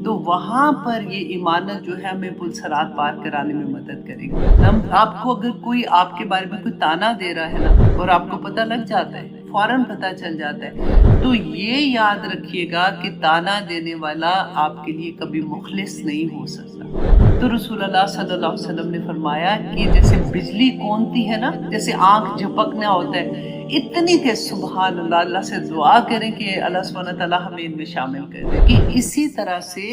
तो वहाँ पर ये इमानत जो है हमें पुल-सरात पार कराने में मदद करेगी। हम आपको अगर कोई आपके बारे में कोई ताना दे रहा है ना और आपको पता लग जाता है, फ़ौरन पता चल जाता है, तो ये याद रखिएगा कि ताना देने वाला आपके लिए कभी मुखलिस नहीं हो सकता। तो रसूलुल्लाह सल्लल्लाहु अलैहि वसल्लम ने फरमाया कि जैसे बिजली कौनती है ना, जैसे आँख झपकना होता है, इतनी तेज सुबहान अल्लाह, अल्लाह से दुआ करें कि अल्लाह सुब्हानहू व तआला हमें इनमें शामिल कर दे कि इसी तरह से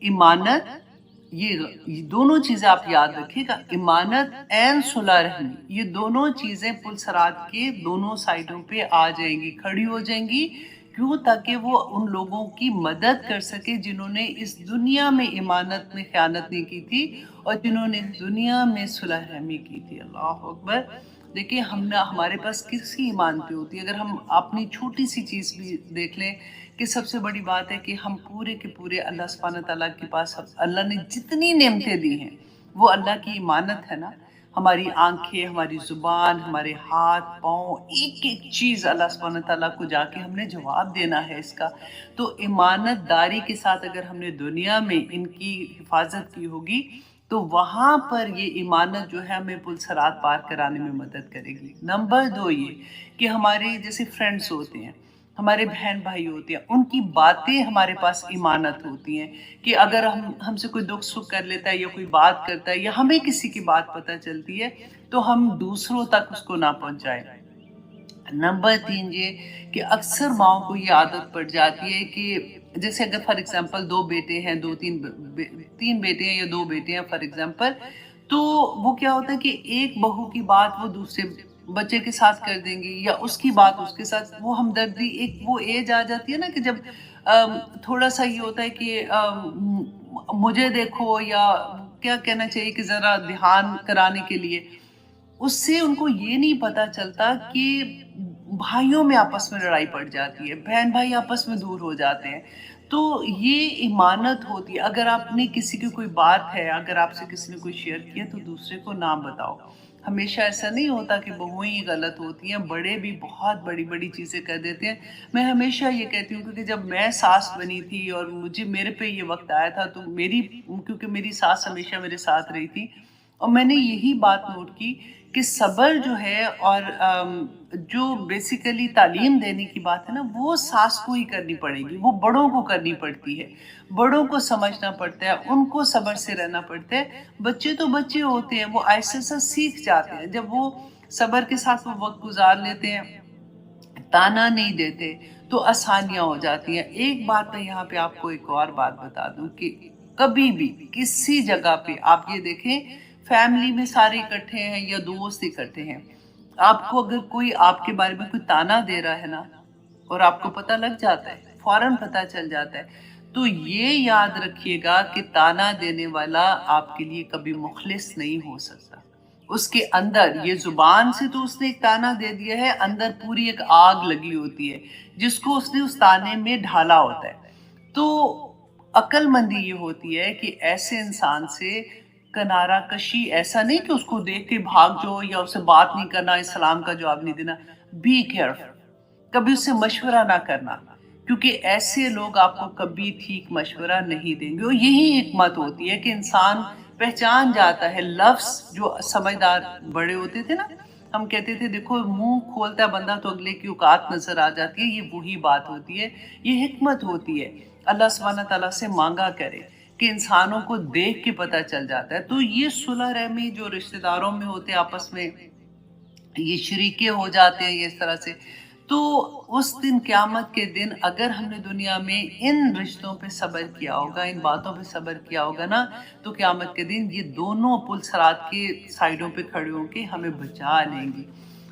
ईमानत ये दोनों चीजें आप याद रखिएगा, ईमानत एंड सुलह रहमी, ये दोनों चीजें पुल-सरात के दोनों साइडों पे आ जाएंगी, खड़ी हो जाएंगी। क्यों? ताकि वो उन लोगों की मदद कर सके जिन्होंने इस दुनिया में ईमानत में खयानत नहीं की थी और जिन्होंने दुनिया में सुलह रहमी की थी। अल्लाह अकबर। देखिए हमने हमारे पास किसकी ईमान पे होती है। अगर हम अपनी छोटी सी चीज़ भी देख लें कि सबसे बड़ी बात है कि हम पूरे के पूरे अल्लाह सुब्हानहू तआला के पास, अल्लाह ने जितनी नेमतें दी हैं वो अल्लाह की ईमानत है ना। हमारी आंखें, हमारी ज़ुबान, हमारे हाथ पाँव, एक एक चीज़ अल्लाह सुब्हानहू तआला को जाके हमने जवाब देना है इसका। तो ईमानतदारी के साथ अगर हमने दुनिया में इनकी हिफाजत की होगी तो वहाँ पर ये ईमानत जो है हमें पुल-सरात पार कराने में मदद करेगी। नंबर 2 ये कि हमारे जैसे फ्रेंड्स होते हैं, हमारे बहन-भाई होते हैं, उनकी बातें हमारे पास ईमानत होती हैं कि अगर हमसे कोई दुख-सुख कर लेता है या कोई बात करता है या हमें किसी की बात पता चलती है, तो हम दूसरों तक उसको ना पहुँचाएँ। नंबर 3 ये कि अक्सर माँओं को ये आदत पड़ जाती है कि जैसे अगर फॉर एग्जांपल 2 बेटे हैं, 2-3 3 बेटे हैं या 2 बेटे हैं फॉर एग्जांपल, तो वो क्या होता है कि एक बहू की बात वो दूसरे बच्चे के साथ कर देंगी या उसकी बात उसके साथ, वो हमदर्दी, एक वो एज आ जाती है ना कि जब थोड़ा-सा ये होता है कि मुझे देखो या क्या कहना चाहिए कि ज़रा ध्यान कराने के लिए, उससे उनको ये नहीं पता चलता कि भाइयों में आपस में लड़ाई पड़ जाती है, बहन-भाई आपस में दूर हो जाते हैं। तो ये ईमानत होती है, अगर आपने किसी की कोई बात है, अगर आपसे किसी ने कोई शेयर किया तो दूसरे को ना बताओ। हमेशा ऐसा नहीं होता कि बहुएँ ही गलत होती हैं, बड़े भी बहुत बड़ी-बड़ी चीज़ें कर देते हैं। मैं हमेशा ये कहती हूँ क्योंकि जब मैं सास बनी थी और मेरे पे ये वक़्त आया था तो क्योंकि मेरी सास हमेशा मेरे साथ रही थी और मैंने यही बात नोट की कि सब्र जो है और जो बेसिकली तालीम देने की बात है ना, वो सास को ही करनी पड़ेगी, वो बड़ों को करनी पड़ती है। बड़ों को समझना पड़ता है, उनको सब्र से रहना पड़ता है। बच्चे तो बच्चे होते हैं, वो आहिस्ता-आहिस्ता सीख जाते हैं। जब वो सब्र के साथ वो वक़्त गुज़ार लेते हैं, ताना नहीं देते, तो आसानियाँ हो जाती हैं। एक बात मैं यहाँ पे आपको एक और बात बता दूँ कि कभी भी किसी जगह पे आप ये देखें, फैमिली में सारे इकट्ठे हैं या दोस्त इकट्ठे हैं, आपको अगर कोई आपके बारे में कोई ताना दे रहा है ना और आपको पता लग जाता है, फ़ौरन पता चल जाता है, तो ये याद रखिएगा कि ताना देने वाला आपके लिए कभी मुखलिस नहीं हो सकता। उसके अंदर ये ज़ुबान से तो उसने एक ताना दे दिया है, अंदर पूरी एक आग लगी होती है, जिसको उसने उस ताने में ढाला होता है। तो अक्लमंदी ये होती है कि ऐसे इंसान से किनारा कशी, ऐसा नहीं कि उसको देख के भाग जाओ या उससे बात नहीं करना, सलाम का जवाब नहीं देना। बी केयरफुल, कभी उससे मशवरा ना करना, क्योंकि ऐसे लोग आपको कभी ठीक मशवरा नहीं देंगे। और यही हिकमत होती है कि इंसान पहचान जाता है लफ्ज़, जो समझदार बड़े होते थे ना, हम कहते थे देखो मुँह खोलता है बंदा तो अगले की औकात नज़र आ जाती है, ये वही बात होती है, ये हिकमत होती है। अल्लाह सुब्हानहू तआला से मांगा करे कि इंसानों को देख के पता चल जाता है। तो ये सुलह रहमी जो रिश्तेदारों में होते हैं आपस में, ये शरीके हो जाते हैं ये इस तरह से। तो उस दिन क़यामत के दिन अगर हमने दुनिया में इन रिश्तों पे सब्र किया होगा, इन बातों पे सब्र किया होगा ना, तो क़यामत के दिन ये दोनों पुल-सरात के साइडों पे खड़े होके हमें बचा लेंगी।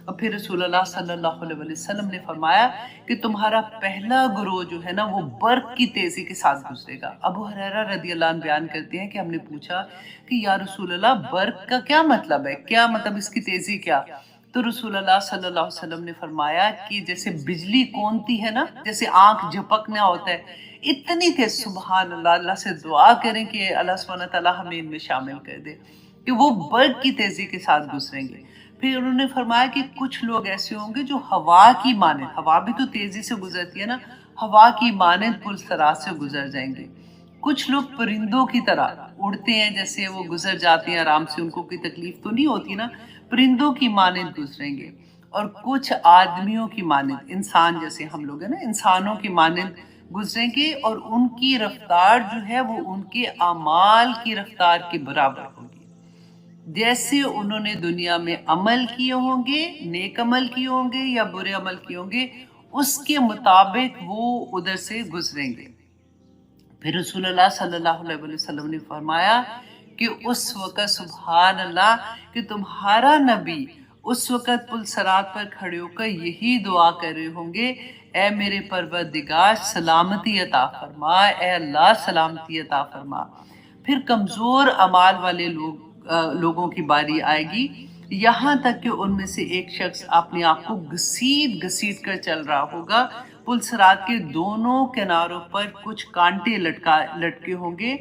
और फिर रसूलुल्लाह सल्लल्लाहु अलैहि वसल्लम ने फरमाया कि तुम्हारा पहला गिरोह जो है ना, वो बर्क़ की तेज़ी के साथ गुज़रेगा। अबू हुरैरा रज़ियल्लाहु अन्हु बयान करते हैं कि हमने पूछा कि या रसूलल्लाह बर्क़ का क्या मतलब है? क्या मतलब इसकी तेज़ी क्या? तो रसूलुल्लाह सल्लल्लाहु अलैहि वसल्लम ने फरमाया कि जैसे बिजली कौनती है ना, जैसे आँख झपकना होता है, इतनी तेज़ सुबहान अल्लाह, अल्लाह से दुआ करें कि अल्लाह सुब्हानहू तआला हमें इनमें शामिल कर दे कि वो बर्क़ की तेज़ी के साथ गुज़रेंगे। फिर उन्होंने फरमाया कि कुछ लोग ऐसे होंगे जो हवा की मानद, हवा भी तो तेज़ी से गुज़रती है ना, हवा की मानद पुल-सरात से गुज़र जाएँगे। कुछ लोग परिंदों की तरह उड़ते हैं, जैसे वो गुजर जाते हैं आराम से, उनको कोई तकलीफ तो नहीं होती ना, परिंदों की मानिंद गुजरेंगे। और कुछ आदमियों की मानिंद, इंसान जैसे हम लोग हैं ना, इंसानों की मानिंद गुजरेंगे, और उनकी रफ्तार जो है वो उनके अमाल की रफ्तार के बराबर होगी। जैसे उन्होंने दुनिया में अमल किए होंगे, नेक अमल किए होंगे या बुरे अमल किए होंगे, उसके मुताबिक वो उधर से गुजरेंगे। फिर रसूलुल्लाह सल्लल्लाहु अलैहि वसल्लम ने फरमाया कि उस वक़्त सुभान अल्लाह कि तुम्हारा नबी उस वक़्त पुल सरात पर खड़े होकर यही दुआ कर रहे होंगे, ए मेरे परवरदिगार सलामती अता फरमा, ए अल्लाह सलामती अता फरमा। फिर कमज़ोर अमाल वाले लोगों की बारी आएगी, यहाँ तक कि उनमें से एक शख्स अपने आप को घसीट घसीट कर चल रहा होगा। पुल सिरात के दोनों किनारों पर कुछ कांटे लटके होंगे,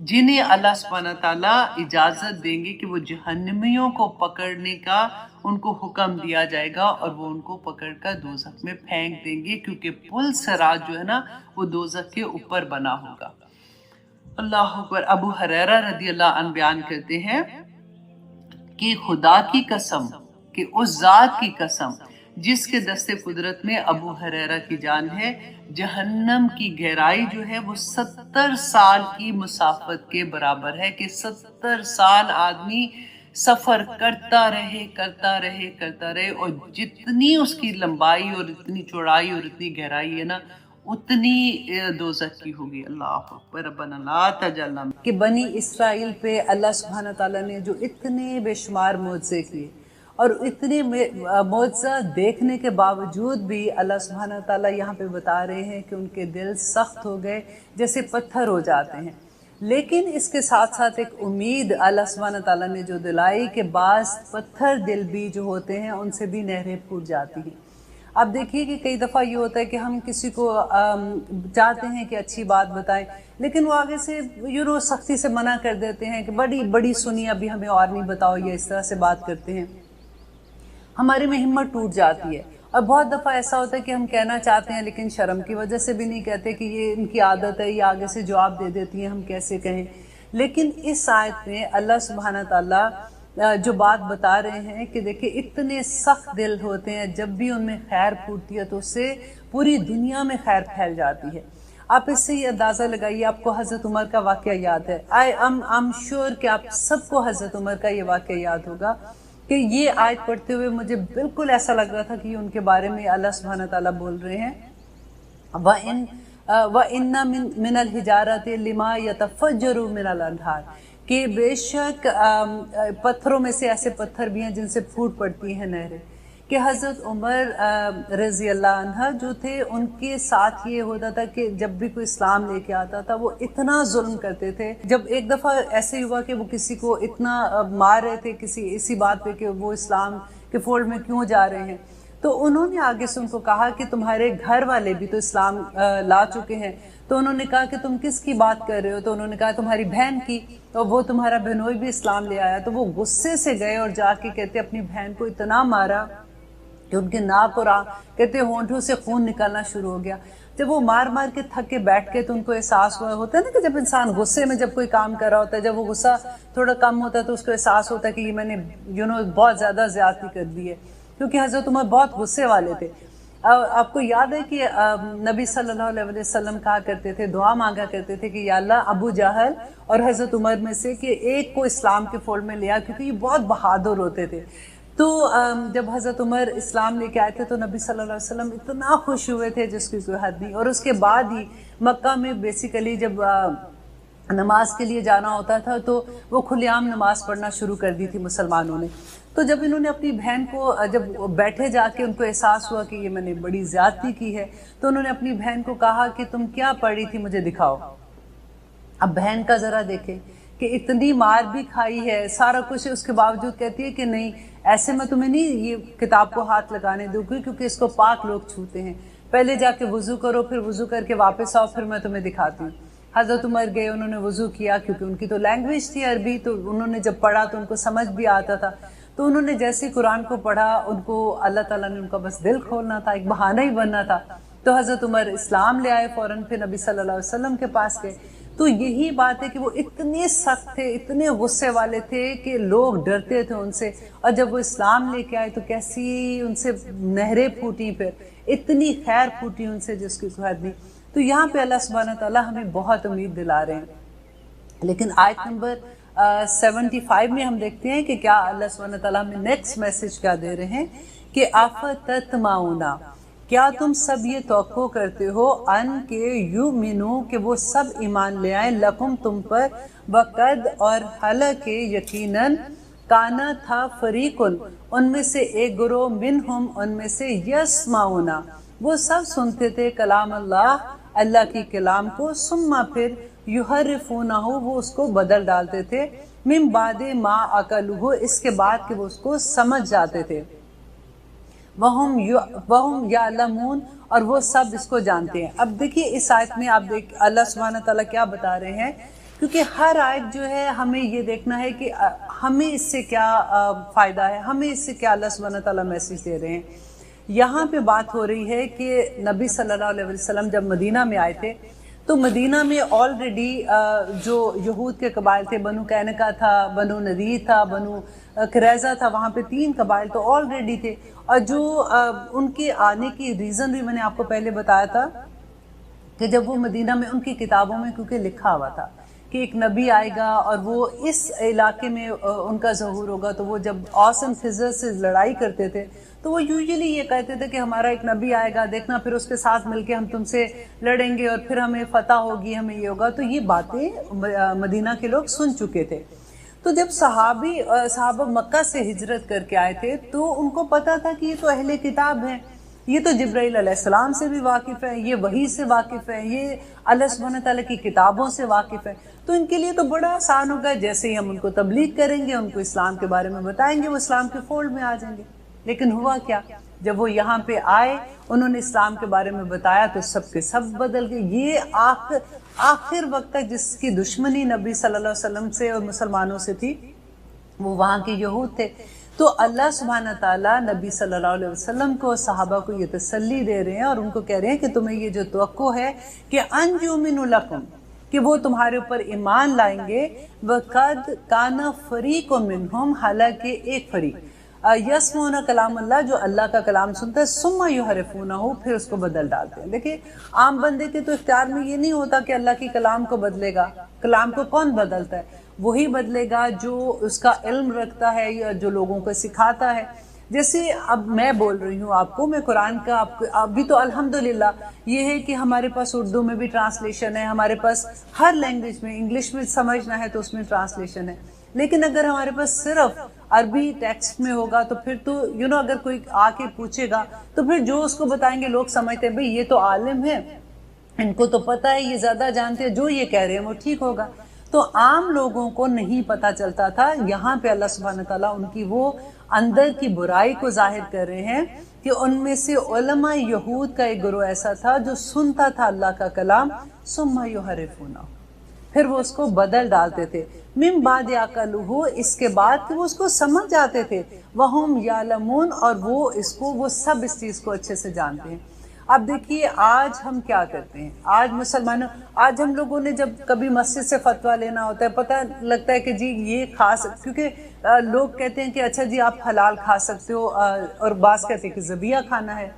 जिन्हें अल्लाह सुब्हानहू तआला इजाज़त देंगे कि वो जहन्नमियों को पकड़ने का उनको हुक्म दिया जाएगा, और वो उनको पकड़कर दोज़ख में फेंक देंगे, क्योंकि पुल सिरात जो है ना वो दोज़ख के ऊपर बना होगा। अल्लाह अकबर। अबू हुरैरा रदियल्लाहु अन्हु बयान करते हैं कि खुदा की कसम, कि उस ज़ात की कसम जिसके दस्ते कुदरत में अबू हुरैरा की जान है, जहन्नम की गहराई जो है वो 70 साल की मुसाफत के बराबर है, कि 70 साल आदमी सफ़र करता रहे, और जितनी उसकी लंबाई और इतनी चौड़ाई और इतनी गहराई है ना, उतनी दोज़ख की होगी। अल्लाह अकबर। रब्बना ला तजल्ना। कि बनी इसराइल पे अल्लाह सुब्हानहू तआला ने जो इतने बेशुमार मौज़े किए, और इतने मौज़ा देखने के बावजूद भी अल्लाह सुब्हानहू तआला यहाँ पे बता रहे हैं कि उनके दिल सख्त हो गए, जैसे पत्थर हो जाते हैं। लेकिन इसके साथ साथ एक उम्मीद अल्लाह सुब्हानहू तआला ने जो दिलाई कि बाज़ पत्थर दिल भी जो होते हैं उनसे भी नहरें फूट जाती हैं। अब देखिए कि कई दफ़ा ये होता है कि हम किसी को चाहते हैं कि अच्छी बात बताएं, लेकिन वो आगे से सख्ती से मना कर देते हैं कि बड़ी बड़ी सुनी, अभी हमें और नहीं बताओ, या इस तरह से बात करते हैं। हमारी में हिम्मत टूट जाती है। और बहुत दफ़ा ऐसा होता है कि हम कहना चाहते हैं लेकिन शर्म की वजह से भी नहीं कहते कि ये इनकी आदत है, ये आगे से जवाब दे देती हैं, हम कैसे कहें। लेकिन इस आयत में अल्लाह सुब्हानहू तआला जो बात बता रहे हैं कि देखिए इतने सख्त दिल होते हैं, जब भी उनमें खैर फूटती है तो उससे पूरी दुनिया में खैर फैल जाती है। आप इससे ही अंदाज़ा लगाइए, आपको हज़रत उमर का वाक़या याद है। आई एम श्योर कि आप सबको हज़रत उमर का ये वाक़या याद होगा कि ये आयत पढ़ते हुए मुझे बिल्कुल ऐसा लग रहा था कि उनके बारे में अल्लाह सुब्हानहू तआला बोल रहे हैं, व इन्ना मिनल हिजारति लिमा यतफज्जरु मिनल अनहार, कि बेशक पत्थरों में से ऐसे पत्थर भी हैं जिनसे फूट पड़ती हैं नहरें। कि हज़रत उमर रज़ी अल्लाह अन्हा जो थे, उनके साथ ये होता था कि जब भी कोई इस्लाम लेके आता था वो इतना जुल्म करते थे। जब एक दफ़ा ऐसे हुआ कि वो किसी को इतना मार रहे थे इसी बात पे कि वो इस्लाम के फोल्ड में क्यों जा रहे हैं, तो उन्होंने आगे से उनको कहा कि तुम्हारे घर वाले भी तो इस्लाम ला चुके हैं। तो उन्होंने कहा कि तुम किसकी बात कर रहे हो? तो उन्होंने कहा तुम्हारी बहन की, तो वो तुम्हारा बहनोई भी इस्लाम ले आया। तो वो गुस्से से गए और जाके कहते अपनी बहन को इतना मारा कि उनके नाक और कहते होंठों से खून निकलना शुरू हो गया। जब वो मार मार के थक के बैठ गए तो उनको एहसास हुआ, होता है ना कि जब इंसान गुस्से में जब कोई काम कर रहा होता है, जब वो गुस्सा थोड़ा कम होता है तो उसको एहसास होता है कि ये मैंने बहुत ज़्यादा ज़्यादती कर दी है, क्योंकि हज़रत उमर बहुत गुस्से वाले थे। आपको याद है कि नबी सल्लल्लाहु अलैहि वसल्लम कहा करते थे, दुआ मांगा करते थे कि या अल्लाह अबू जहल और हज़रत उमर में से कि एक को इस्लाम के फोल्ड में लिया, क्योंकि ये बहुत बहादुर होते थे। तो जब हज़रत उमर इस्लाम लेके आए थे तो नबी सल्लल्लाहु अलैहि वसल्लम इतना खुश हुए थे जिसकी कोई हद नहीं। और उसके बाद ही मक्का में बेसिकली जब नमाज के लिए जाना होता था तो वो खुलेआम नमाज पढ़ना शुरू कर दी थी मुसलमानों ने। तो जब इन्होंने अपनी बहन को, जब बैठे जाके उनको एहसास हुआ कि ये मैंने बड़ी ज़्यादती की है, तो उन्होंने अपनी बहन को कहा कि तुम क्या पढ़ी थी, मुझे दिखाओ। अब बहन का ज़रा देखें कि इतनी मार भी खाई है, सारा कुछ है, उसके बावजूद कहती है कि नहीं, ऐसे मैं तुम्हें नहीं ये किताब को हाथ लगाने दूंगी, क्योंकि इसको पाक लोग छूते हैं। पहले जाके वज़ू करो, फिर वज़ू करके वापस आओ, फिर मैं तुम्हें दिखाती हूँ। हज़रत उमर गए, उन्होंने वज़ू किया, क्योंकि उनकी तो लैंग्वेज थी अरबी, तो उन्होंने जब पढ़ा तो उनको समझ भी आता था। तो उन्होंने जैसे ही कुरान को पढ़ा, उनको अल्लाह ताला ने उनका बस दिल खोलना था, एक बहाना ही बनना था। तो हज़रत उमर इस्लाम ले आए फ़ौरन, फिर नबी सल्लल्लाहु अलैहि वसल्लम के पास गए। تو یہی بات ہے کہ وہ اتنے سخت تھے، اتنے غصے والے تھے کہ لوگ ڈرتے تھے ان سے، اور جب وہ اسلام لے کے آئے تو کیسی ان سے نہریں پھوٹی، پھر اتنی خیر پھوٹی ان سے جس کی کوئی حد نہیں۔ تو یہاں پہ اللہ سبحانہ تعالیٰ ہمیں بہت امید دلا رہے ہیں۔ لیکن آیت نمبر 75 میں ہم دیکھتے ہیں کہ کیا اللہ سبحانہ تعالیٰ ہمیں نیکسٹ میسج کیا دے رہے ہیں کہ افتطمعون، کیا تم سب یہ توقع کرتے ہو ان کہ یؤمنو، کہ وہ سب ایمان لے آئیں، لکم تم پر، وقد اور حالانکہ یقیناً، کانا تھا فریقن ان میں سے ایک گروہ، منہم ان میں سے، یسمعون وہ سب سنتے تھے، کلام اللہ کی کلام کو، ثم پھر یحرفونہ وہ اس کو بدل ڈالتے تھے، من بعد ما عقلوہ اس کے بعد کہ وہ اس کو سمجھ جاتے تھے، وہم یعلمون اور وہ سب اس کو جانتے ہیں۔ اب دیکھیے اس آیت میں آپ اللہ سبحانہ تعالیٰ کیا بتا رہے ہیں، کیونکہ ہر آیت جو ہے ہمیں یہ دیکھنا ہے کہ ہمیں اس سے کیا فائدہ ہے، ہمیں اس سے کیا اللہ سبحانہ تعالیٰ میسج دے رہے ہیں۔ یہاں پہ بات ہو رہی ہے کہ نبی صلی اللہ علیہ وسلم جب مدینہ میں آئے تھے تو مدینہ میں آلریڈی جو یہود کے قبائل تھے، بنو قینقاع تھا، بنو نذیر تھا، بنو قریظہ تھا، وہاں پہ 3 قبائل تو آلریڈی تھے، اور جو ان کے آنے کی ریزن بھی میں نے آپ کو پہلے بتایا تھا کہ جب وہ مدینہ میں ان کی کتابوں میں کیونکہ لکھا ہوا تھا کہ ایک نبی آئے گا اور وہ اس علاقے میں ان کا ظہور ہوگا، تو وہ جب اوس اینڈ خزرج سے لڑائی کرتے تھے تو وہ یوزلی یہ کہتے تھے کہ ہمارا ایک نبی آئے گا، دیکھنا پھر اس کے ساتھ مل کے ہم تم سے لڑیں گے اور پھر ہمیں فتح ہوگی، ہمیں یہ ہوگا۔ تو یہ باتیں مدینہ کے لوگ سن چکے تھے۔ تو جب صحابہ مکہ سے ہجرت کر کے آئے تھے تو ان کو پتا تھا کہ یہ تو اہل کتاب ہیں، یہ تو جبرائیل علیہ السلام سے بھی واقف ہے، یہ وحی سے واقف ہے، یہ اللہ سبحانہ تعالیٰ کی کتابوں سے واقف ہے، تو ان کے لیے تو بڑا آسان ہوگا، جیسے ہی ہم ان کو تبلیغ کریں گے، ان کو اسلام کے بارے میں بتائیں گے، وہ اسلام کے فولڈ میں آ جائیں گے۔ لیکن ہوا کیا، جب وہ یہاں پہ آئے، انہوں نے اسلام کے بارے میں بتایا تو سب کے سب بدل گئے۔ یہ آخر وقت تک جس کی دشمنی نبی صلی اللہ علیہ وسلم سے اور مسلمانوں سے تھی وہ وہاں کے یہود تھے۔ تو اللہ سبحانہ تعالیٰ نبی صلی اللہ علیہ وسلم کو، صحابہ کو یہ تسلی دے رہے ہیں اور ان کو کہہ رہے ہیں کہ تمہیں یہ جو توقع ہے کہ ان یؤمنوا لکم، کہ وہ تمہارے اوپر ایمان لائیں گے، وقد کان فریق منہم حالانکہ ایک فریق، یسمعون کلام اللہ جو اللہ کا کلام سنتا ہے، ثم یحرفونہ پھر اس کو بدل ڈالتے ہیں۔ دیکھیں عام بندے کے تو اختیار میں یہ نہیں ہوتا کہ اللہ کی کلام کو بدلے گا، کلام کو کون بدلتا ہے؟ وہی بدلے گا جو اس کا علم رکھتا ہے یا جو لوگوں کو سکھاتا ہے۔ جیسے اب میں بول رہی ہوں آپ کو، میں قرآن کا ابھی تو الحمدللہ یہ ہے کہ ہمارے پاس اردو میں بھی ٹرانسلیشن ہے، ہمارے پاس ہر لینگویج میں، انگلش میں سمجھنا ہے تو اس میں ٹرانسلیشن ہے، لیکن اگر ہمارے پاس صرف عربی ٹیکسٹ میں ہوگا تو پھر تو اگر کوئی آ کے پوچھے گا تو پھر جو اس کو بتائیں گے لوگ سمجھتے ہیں بھئی یہ تو عالم ہے، ان کو تو پتہ ہے، یہ زیادہ جانتے ہیں، جو یہ کہہ رہے ہیں وہ ٹھیک ہوگا۔ تو عام لوگوں کو نہیں پتہ چلتا تھا۔ یہاں پہ اللہ سبحانہ تعالیٰ ان کی وہ اندر کی برائی کو ظاہر کر رہے ہیں کہ ان میں سے علماء یہود کا ایک گروہ ایسا تھا جو سنتا تھا اللہ کا کلام، ثم یحرفونہ پھر وہ اس کو بدل ڈالتے تھے، من بعد عقلہ اس کے بعد کہ وہ اس کو سمجھ جاتے تھے، وہم یعلمون اور وہ سب اس چیز کو اچھے سے جانتے ہیں۔ اب دیکھیے آج ہم کیا کرتے ہیں، آج مسلمانوں، آج ہم لوگوں نے جب کبھی مسجد سے فتویٰ لینا ہوتا ہے، پتہ لگتا ہے کہ جی یہ کھا سکتے، کیونکہ لوگ کہتے ہیں کہ اچھا جی آپ حلال کھا سکتے ہو، اور بعض کہتے ہیں کہ ذبیحہ کھانا ہے۔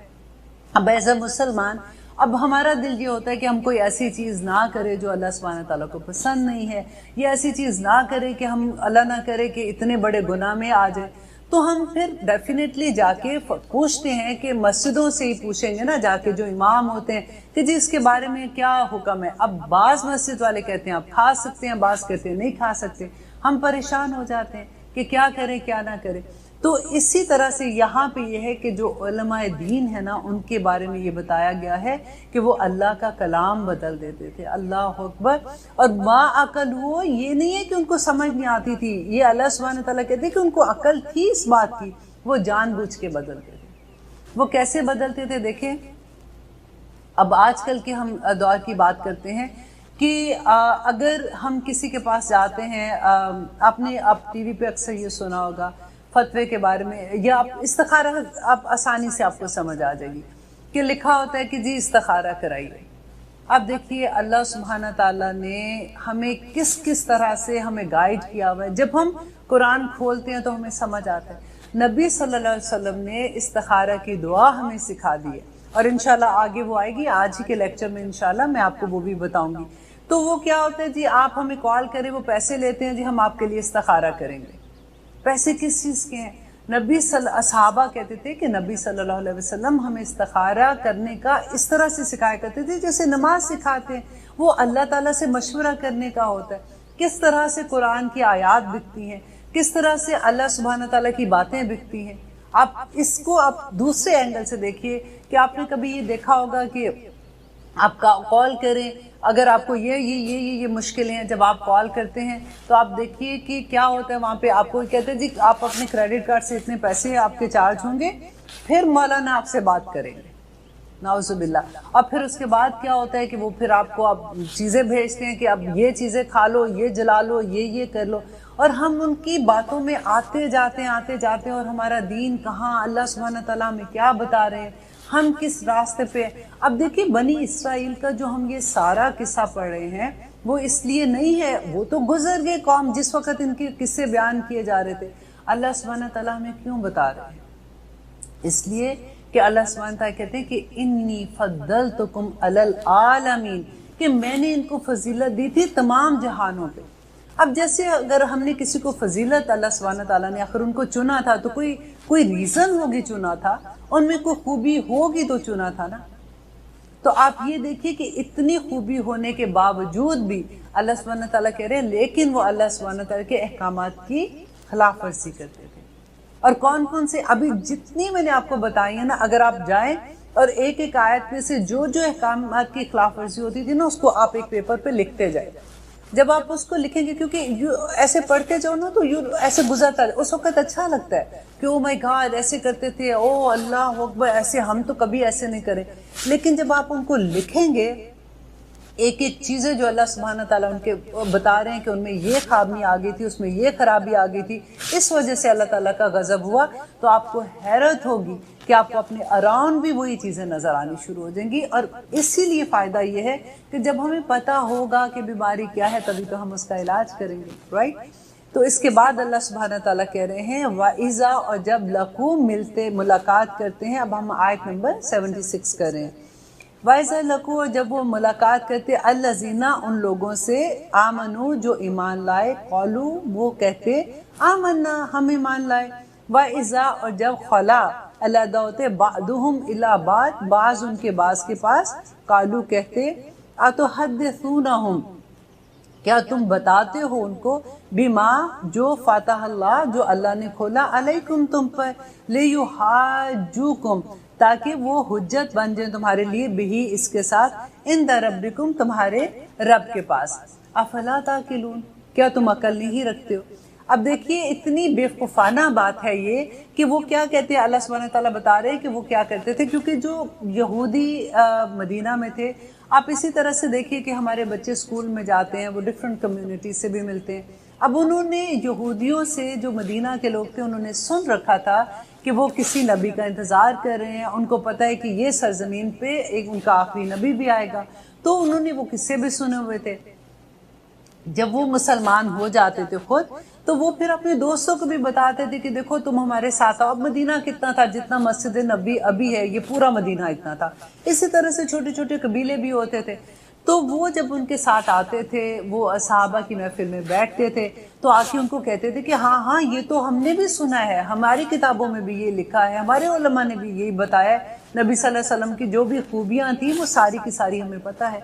اب ایز اے مسلمان اب ہمارا دل یہ ہوتا ہے کہ ہم کوئی ایسی چیز نہ کرے جو اللہ سبحانہ تعالیٰ کو پسند نہیں ہے، یا ایسی چیز نہ کرے کہ ہم اللہ نہ کرے کہ اتنے بڑے گناہ میں آ جائے، تو ہم پھر ڈیفینیٹلی جا کے پوچھتے ہیں کہ مسجدوں سے ہی پوچھیں گے نا، جا کے جو امام ہوتے ہیں کہ جی اس کے بارے میں کیا حکم ہے۔ اب بعض مسجد والے کہتے ہیں آپ کھا سکتے ہیں، بعض کہتے ہیں نہیں کھا سکتے، ہم پریشان ہو جاتے ہیں کہ کیا کریں کیا نہ کریں۔ تو اسی طرح سے یہاں پہ یہ ہے کہ جو علماء دین ہے نا، ان کے بارے میں یہ بتایا گیا ہے کہ وہ اللہ کا کلام بدل دیتے تھے۔ اللہ اکبر۔ اور ما عقل ہو، یہ نہیں ہے کہ ان کو سمجھ نہیں آتی تھی، یہ اللہ سبحانہ تعالیٰ کہتے ہیں کہ ان کو عقل تھی اس بات کی، وہ جان بوجھ کے بدلتے تھے۔ وہ کیسے بدلتے تھے دیکھیں، اب آج کل کے ہم دور کی بات کرتے ہیں کہ اگر ہم کسی کے پاس جاتے ہیں، آپ نے ٹی وی پہ اکثر یہ سنا ہوگا فتوے کے بارے میں، یا آپ استخارہ، آپ آسانی سے آپ کو سمجھ آ جائے گی کہ لکھا ہوتا ہے کہ جی استخارہ کرائیے، اب دیکھیے اللہ سبحانہ تعالیٰ نے ہمیں کس کس طرح سے ہمیں گائیڈ کیا ہوا ہے. جب ہم قرآن کھولتے ہیں تو ہمیں سمجھ آتا ہے. نبی صلی اللہ علیہ وسلم نے استخارہ کی دعا ہمیں سکھا دی ہے، اور انشاءاللہ آگے وہ آئے گی آج ہی کے لیکچر میں، انشاءاللہ میں آپ کو وہ بھی بتاؤں گی. تو وہ کیا ہوتا ہے جی، آپ ہمیں کال کریں، وہ پیسے لیتے ہیں جی ہم آپ کے لیے استخارہ کریں گے. پیسے کس چیز کے ہیں؟ صحابہ کہتے تھے کہ نبی صلی اللہ علیہ وسلم ہمیں استخارہ کرنے کا اس طرح سے سکھایا کرتے تھے جیسے نماز سکھاتے ہیں. وہ اللہ تعالیٰ سے مشورہ کرنے کا ہوتا ہے، کس طرح سے قرآن کی آیات بکتی ہیں، کس طرح سے اللہ سبحانہ تعالیٰ کی باتیں بکتی ہیں. آپ اس کو آپ دوسرے اینگل سے دیکھیے کہ آپ نے کبھی یہ دیکھا ہوگا کہ آپ کال کریں، اگر آپ کو یہ مشکلیں ہیں، جب آپ کال کرتے ہیں تو آپ دیکھیے کہ کیا ہوتا ہے وہاں پہ. آپ کو کہتے ہیں جی آپ اپنے کریڈٹ کارڈ سے اتنے پیسے آپ کے چارج ہوں گے، پھر مولانا آپ سے بات کریں گے، نعوذ باللہ. اور پھر اس کے بعد کیا ہوتا ہے کہ وہ پھر آپ کو چیزیں بھیجتے ہیں کہ اب یہ چیزیں کھا لو، یہ جلا لو، یہ کر لو. اور ہم ان کی باتوں میں آتے جاتے ہیں، اور ہمارا دین کہاں، اللہ سبحانہ تعالیٰ ہمیں کیا بتا رہے ہیں، ہم کس راستے پہ. اب دیکھیے بنی اسرائیل کا جو ہم یہ سارا قصہ پڑھ رہے ہیں وہ اس لیے نہیں ہے، وہ تو گزر گئے قوم جس وقت ان کے قصے بیان کیے جا رہے تھے. اللہ سبحانہ تعالیٰ ہمیں کیوں بتا رہے ہیں؟ اس لیے کہ اللہ سبحانہ تعالیٰ کہتے ہیں کہ انی فضلتکم علی العالمین، کہ میں نے ان کو فضیلت دی تھی تمام جہانوں پہ. اب جیسے اگر ہم نے کسی کو فضیلت، اللہ سبحانہ تعالیٰ نے آخر ان کو چنا تھا تو کوئی ریزن ہوگی چنا تھا، ان میں کوئی خوبی ہوگی تو چنا تھا نا. تو آپ یہ دیکھیے کہ اتنی خوبی ہونے کے باوجود بھی اللہ سبحانہ تعالیٰ کہہ رہے ہیں لیکن وہ اللہ سبحانہ تعالیٰ کے احکامات کی خلاف ورزی کرتے تھے. اور کون کون سے ابھی جتنی میں نے آپ کو بتائی ہیں نا، اگر آپ جائیں اور ایک ایک آیت میں سے جو احکامات کی خلاف ورزی ہوتی تھی نا اس کو آپ ایک پیپر پہ لکھتے جائیں. جب آپ اس کو لکھیں گے، کیونکہ ایسے پڑھتے جاؤ نا تو ایسے گزرتا ہے، اس وقت اچھا لگتا ہے کہ او مائی گاڈ ایسے کرتے تھے، او اللہ اکبر، ایسے ہم تو کبھی ایسے نہیں کریں. لیکن جب آپ ان کو لکھیں گے ایک ایک چیزیں جو اللہ سبحانہ تعالیٰ ان کے بتا رہے ہیں کہ ان میں یہ خامی آ گئی تھی، اس میں یہ خرابی آ گئی تھی، اس وجہ سے اللہ تعالیٰ کا غضب ہوا، تو آپ کو حیرت ہوگی کہ آپ کو اپنے اراؤنڈ بھی وہی چیزیں نظر آنی شروع ہو جائیں گی. اور اسی لیے فائدہ یہ ہے کہ جب ہمیں پتہ ہوگا کہ بیماری کیا ہے تبھی تو ہم اس کا علاج کریں گے، رائٹ. تو اس کے بعد اللہ سبحانہ تعالیٰ کہہ رہے ہیں وَإِذَا، اور جب لقو ملاقات کرتے ہیں. اب ہم آیت نمبر 76 کر رہے ہیں. وَإِذَا لَقُوا، اور جب وہ ملاقات کرتے الَّذِينَ، ان لوگوں سے آمنوا جو ایمان لائے، قالوا وہ کہتے آمنا ہم ایمان لائے. وَإِذَا، اور جب خلا علیحدہ ہوتے بعضهم الی بعض، بعض ان کے بعض کے پاس، قالوا کہتے اتحدثونہم، کیا تم بتاتے ہو ان کو، بما جو فتح اللہ، جو اللہ نے کھولا، علیکم تم پر، لیحاجوکم تاکہ وہ حجت بن جائیں تمہارے لیے، بہی اس کے ساتھ، عند ربکم تمہارے رب کے پاس. افلا تعقلون، کیا تم عقل نہیں رکھتے ہو؟ اب دیکھیے اتنی بیوقوفانہ بات ہے یہ کہ وہ کیا کہتے ہیں، اللہ سبحانہ تعالیٰ بتا رہے ہیں کہ وہ کیا کرتے تھے. کیونکہ جو یہودی مدینہ میں تھے، آپ اسی طرح سے دیکھیے کہ ہمارے بچے اسکول میں جاتے ہیں، وہ ڈفرینٹ کمیونٹی سے بھی ملتے ہیں. اب انہوں نے یہودیوں سے، جو مدینہ کے لوگ تھے، انہوں نے سن رکھا تھا کہ وہ کسی نبی کا انتظار کر رہے ہیں، ان کو پتہ ہے کہ یہ سرزمین پہ ایک ان کا آخری نبی بھی آئے گا. تو انہوں نے وہ قصے بھی سنے ہوئے تھے. جب وہ مسلمان ہو جاتے تھے خود، تو وہ پھر اپنے دوستوں کو بھی بتاتے تھے کہ دیکھو تم ہمارے ساتھ آؤ. اب مدینہ کتنا تھا، جتنا مسجد نبی ابھی ہے، یہ پورا مدینہ اتنا تھا. اسی طرح سے چھوٹے چھوٹے قبیلے بھی ہوتے تھے. تو وہ جب ان کے ساتھ آتے تھے، وہ صحابہ کی محفل میں بیٹھتے تھے، تو آ کے ان کو کہتے تھے کہ ہاں یہ تو ہم نے بھی سنا ہے، ہماری کتابوں میں بھی یہ لکھا ہے، ہمارے علماء نے بھی یہی بتایا ہے، نبی صلی اللہ علیہ وسلم کی جو بھی خوبیاں تھیں وہ ساری کی ساری ہمیں پتہ ہے.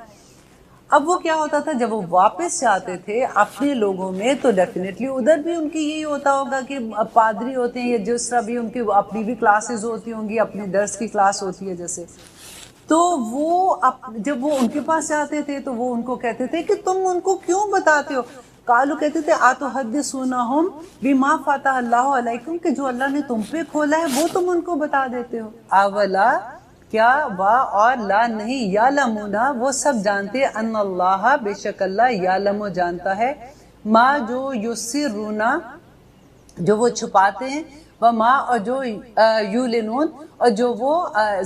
اب وہ کیا ہوتا تھا، جب وہ واپس جاتے تھے اپنے لوگوں میں، تو ڈیفینیٹلی ادھر بھی ان کی یہی ہوتا ہوگا کہ پادری ہوتے ہیں یا جس طرح بھی ان کی اپنی بھی کلاسز ہوتی ہوں گی، اپنی درس کی کلاس ہوتی ہے جیسے. تو وہ جب وہ ان کے پاس جاتے تھے تو وہ ان کو کہتے تھے کہ تم ان کو کیوں بتاتے ہو. قالو کہتے تھے اتحدثونہم بما فتح اللہ علیکم، کہ جو اللہ نے تم پہ کھولا ہے وہ تم ان کو بتا دیتے ہو. اولا، کیا، وا اور لا نہیں، یعلمون وہ سب جانتے، ان اللہ بے شک اللہ، یعلم جانتا ہے، ما جو یسرون جو وہ چھپاتے ہیں، وما اور جو یعلنون اور جو وہ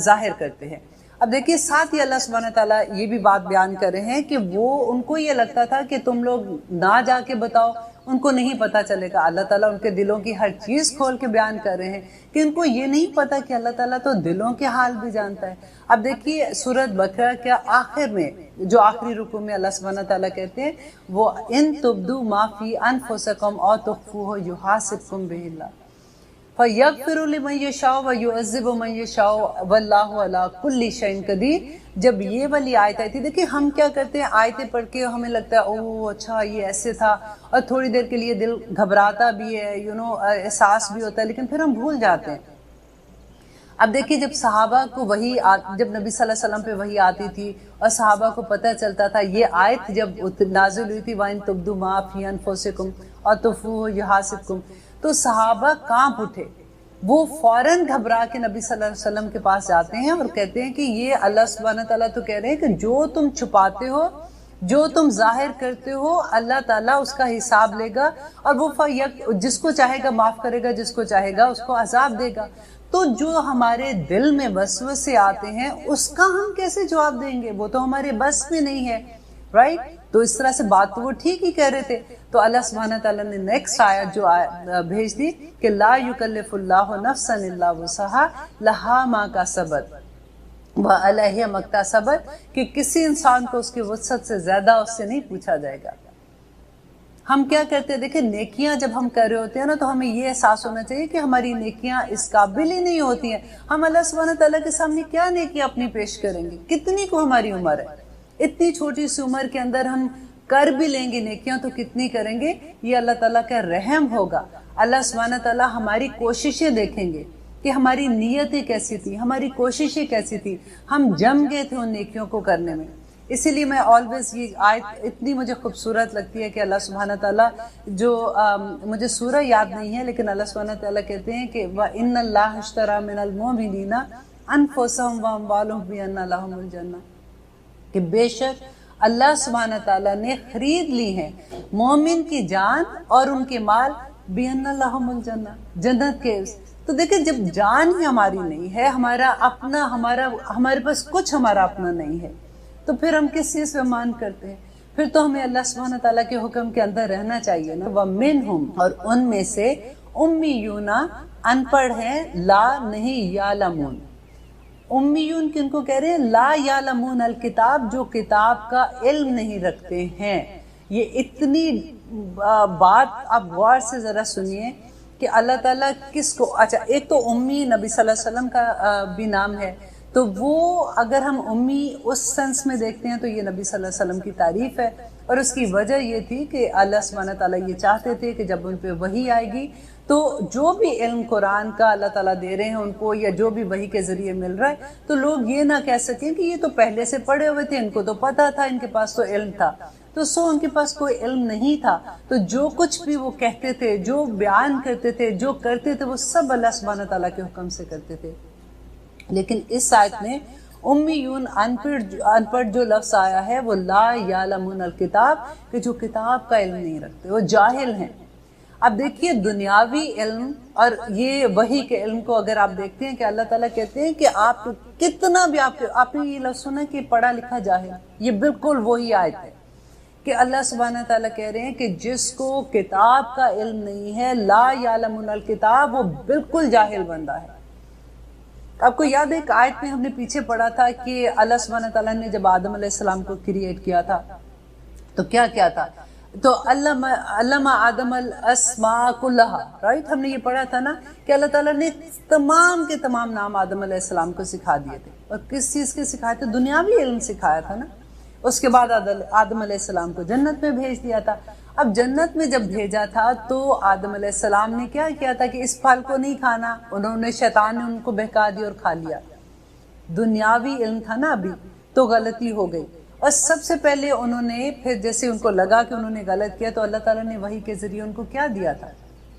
ظاہر کرتے ہیں. اب دیکھیے ساتھ ہی اللہ سبحانہ تعالیٰ یہ بھی بات بیان کر رہے ہیں کہ وہ ان کو یہ لگتا تھا کہ تم لوگ نہ جا کے بتاؤ، ان کو نہیں پتا چلے گا۔ اللہ تعالیٰ ان کے دلوں کی ہر چیز کھول کے بیان کر رہے ہیں کہ ان کو یہ نہیں پتا کہ اللہ تعالیٰ تو دلوں کے حال بھی جانتا ہے۔ اب دیکھیے سورۃ بقرہ کے آخر میں جو آخری رکوع میں اللہ سبحانہ تعالیٰ کہتے ہیں وہ ان تبدوا ما فی انفسکم او تخفوہ یحاسبکم بہ اللہ فَيَغْفِرُ لِمَن يَشَاءُ وَيُعَذِّبُ مَن يَشَاءُ وَاللَّهُ عَلَىٰ كُلِّ شَيْءٍ قَدِيرٌ۔ جب یہ والی آیت آئی تھی، دیکھیں ہم کیا کرتے ہیں، آیتیں پڑھ کے ہمیں لگتا ہے اوہ اچھا یہ ایسے تھا، اور تھوڑی دیر کے لیے دل گھبراتا بھی ہے، احساس بھی ہوتا ہے، لیکن پھر ہم بھول جاتے ہیں۔ اب دیکھیے جب صحابہ کو جب نبی صلی اللہ علیہ وسلم پہ وحی آتی تھی اور صحابہ کو پتہ چلتا تھا، یہ آیت جب نازل ہوئی تھی وَإِن تُبْدُوا مَا فِي أَنفُسِكُمْ أَوْ تُخْفُوهُ يُحَاسِبْكُم، تو صحابہ کانپ اٹھے، وہ فوراً گھبرا کے نبی صلی اللہ علیہ وسلم کے پاس جاتے ہیں اور کہتے ہیں کہ یہ اللہ سبحانہ تعالیٰ تو کہہ رہے ہیں کہ جو تم چھپاتے ہو، جو تم ظاہر کرتے ہو، اللہ تعالیٰ اس کا حساب لے گا، اور وہ جس کو چاہے گا معاف کرے گا، جس کو چاہے گا اس کو عذاب دے گا۔ تو جو ہمارے دل میں وسوسے آتے ہیں اس کا ہم کیسے جواب دیں گے، وہ تو ہمارے بس میں نہیں ہے، رائٹ؟ تو اس طرح سے بات تو وہ ٹھیک ہی کہہ رہے تھے۔ تو اللہ سبحانہ تعالیٰ نے نیکسٹ آیت جو بھیج دی کہ لا یکلف اللہ نفسا الا وسعها لها ما کسبت وعلیہا ما اکتسبت، کہ کسی انسان کو اس کی وسعت سے زیادہ اس سے نہیں پوچھا جائے گا۔ ہم کیا کرتے ہیں، دیکھیں نیکیاں جب ہم کر رہے ہوتے ہیں نا تو ہمیں یہ احساس ہونا چاہیے کہ ہماری نیکیاں اس قابل ہی نہیں ہوتی ہیں۔ ہم اللہ سبحانہ تعالیٰ کے سامنے کیا نیکیاں اپنی پیش کریں گے، کتنی کو ہماری عمر ہے، اتنی چھوٹی سی عمر کے اندر ہم کر بھی لیں گے نیکیاں تو کتنی کریں گے، یہ اللہ تعالیٰ کا رحم ہوگا۔ اللہ سبحانہ تعالیٰ ہماری کوششیں دیکھیں گے کہ ہماری نیتیں کیسی تھی، ہماری کوششیں کیسی تھی، ہم جم گئے تھے ان نیکیوں کو کرنے میں۔ اسی لیے میں آلویز یہ آیت اتنی مجھے خوبصورت لگتی ہے کہ اللہ سبحانہ تعالیٰ جو مجھے سورہ یاد نہیں ہے لیکن اللہ سبحانہ تعالیٰ کہتے ہیں کہ وَإِنَّ اللَّهَ اشْتَرَىٰ مِنَ الْمُؤْمِنِينَ أَنفُسَهُمْ وَأَمْوَالَهُمْ بِأَنَّ لَهُمُ الْجَنَّةَ، کہ بے شک اللہ سبحانہ تعالیٰ نے خرید لی ہیں مومن کی جان اور ان کے مال بِأَنَّ لَهُمُ الْجَنَّةَ، جنت کے۔ تو دیکھیں جب جان ہی ہماری نہیں ہے، ہمارے پاس کچھ ہمارا اپنا نہیں ہے، تو پھر ہم کس چیز پہ مان کرتے ہیں؟ پھر تو ہمیں اللہ سبحانہ تعالیٰ کے حکم کے اندر رہنا چاہیے نا۔ وَمِنْهُمْ، اور ان میں سے امیون ان پڑھ ہیں، لا نہیں یعلمون۔ امیون کن کو کہہ رہے ہیں؟ لا یعلمون الکتاب، جو کتاب کا علم نہیں رکھتے ہیں۔ یہ اتنی بات آپ غور سے ذرا سنیے کہ اللہ تعالیٰ کس کو، اچھا ایک تو امی نبی صلی اللہ علیہ وسلم کا بھی نام ہے، تو وہ اگر ہم امی اس سینس میں دیکھتے ہیں تو یہ نبی صلی اللہ علیہ وسلم کی تعریف ہے، اور اس کی وجہ یہ تھی کہ اللہ سبحانہ تعالیٰ یہ چاہتے تھے کہ جب ان پہ وحی آئے گی تو جو بھی علم قرآن کا اللہ تعالیٰ دے رہے ہیں ان کو، یا جو بھی وحی کے ذریعے مل رہا ہے، تو لوگ یہ نہ کہہ سکیں کہ یہ تو پہلے سے پڑھے ہوئے تھے، ان کو تو پتہ تھا، ان کے پاس تو علم تھا۔ تو ان کے پاس کوئی علم نہیں تھا، تو جو کچھ بھی وہ کہتے تھے، جو بیان کرتے تھے، جو کرتے تھے، وہ سب اللہ سبحانہ تعالیٰ کے حکم سے کرتے تھے۔ لیکن اس آیت میں امیون ان پڑھ جو لفظ آیا ہے وہ لا یعلمون الکتاب، کہ جو کتاب کا علم نہیں رکھتے، وہ جاہل ہیں۔ اب دیکھیے دنیاوی علم اور یہ وحی کے علم کو اگر آپ دیکھتے ہیں کہ اللہ تعالیٰ کہتے ہیں کہ آپ کتنا بھی آپ نے یہ لفظ سنا کہ پڑھا لکھا جاہل، یہ بالکل وہی آیت ہے کہ اللہ سبحانہ تعالیٰ کہہ رہے ہیں کہ جس کو کتاب کا علم نہیں ہے، لا یعلمون الکتاب، وہ بالکل جاہل بندہ ہے۔ آپ کو یاد ہے ایک آیت میں ہم نے پیچھے پڑھا تھا کہ اللہ سبحانہ تعالیٰ نے جب آدم علیہ السلام کو کریٹ کیا تھا تو کیا تھا، تو علم آدم الاسماء کلہا، رائٹ؟ ہم نے یہ پڑھا تھا نا کہ اللہ تعالیٰ نے تمام کے تمام نام آدم علیہ السلام کو سکھا دیے تھے، اور کس چیز کے سکھائے تھے؟ دنیاوی علم سکھایا تھا نا۔ اس کے بعد آدم علیہ السلام کو جنت میں بھیج دیا تھا۔ اب جنت میں جب بھیجا تھا تو آدم علیہ السلام نے کیا کیا تھا کہ اس پھل کو نہیں کھانا، شیطان نے ان کو بہکا دیا اور کھا لیا۔ دنیاوی علم تھا نا ابھی، تو غلطی ہو گئی، اور سب سے پہلے انہوں نے پھر جیسے ان کو لگا کہ انہوں نے غلط کیا تو اللہ تعالیٰ نے وحی کے ذریعے ان کو کیا دیا تھا؟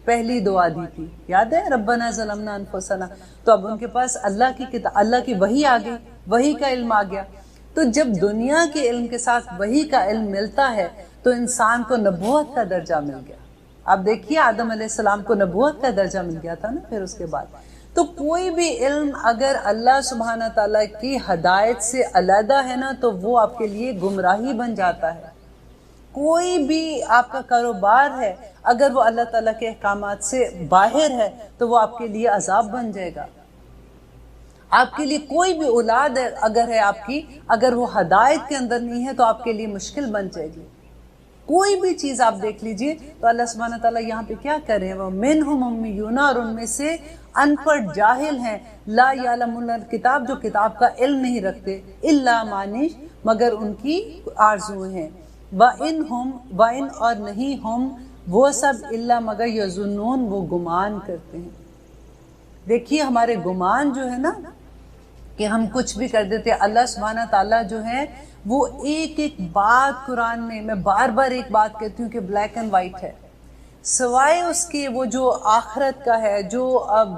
پہلی دعا دی تھی، یاد ہے؟ ربنا ظلمنا انفسنا۔ تو اب ان کے پاس اللہ کی وحی آ گئی، وحی کا علم آ گیا۔ تو جب دنیا کے علم کے ساتھ وحی کا علم ملتا ہے تو انسان کو نبوت کا درجہ مل گیا۔ اب دیکھیے آدم علیہ السلام کو نبوت کا درجہ مل گیا تھا نا پھر اس کے بعد۔ تو کوئی بھی علم اگر اللہ سبحانہ تعالیٰ کی ہدایت سے علیحدہ ہے نا تو وہ آپ کے لیے گمراہی بن جاتا ہے. کوئی بھی آپ کا کاروبار ہے اگر وہ اللہ تعالیٰ کے احکامات سے باہر ہے تو وہ آپ کے لیے عذاب بن جائے گا. آپ کے لیے کوئی بھی اولاد اگر ہے آپ کی، اگر وہ ہدایت کے اندر نہیں ہے تو آپ کے لیے مشکل بن جائے گی. کوئی بھی چیز آپ دیکھ لیجئے تو اللہ سبحانہ تعالیٰ یہاں پہ کیا کر رہے ہیں، وہ منہم امیون، اور ان میں سے ان پڑھ جاہل ہیں، لا یعلمون الکتاب، جو کتاب کا علم نہیں رکھتے، الا مانش، مگر ان کی آرزویں ہیں، وَإِن اور نہیں ہم وہ سب الا مگر یظنون، وہ گمان کرتے ہیں. دیکھیے ہمارے گمان جو ہے نا کہ ہم کچھ بھی کر دیتے، اللہ سبحانہ تعالیٰ جو ہے وہ ایک ایک بات قرآن میں بار بار ایک بات کہتی ہوں کہ بلیک اینڈ وائٹ ہے، سوائے اس کے وہ جو آخرت کا ہے، جو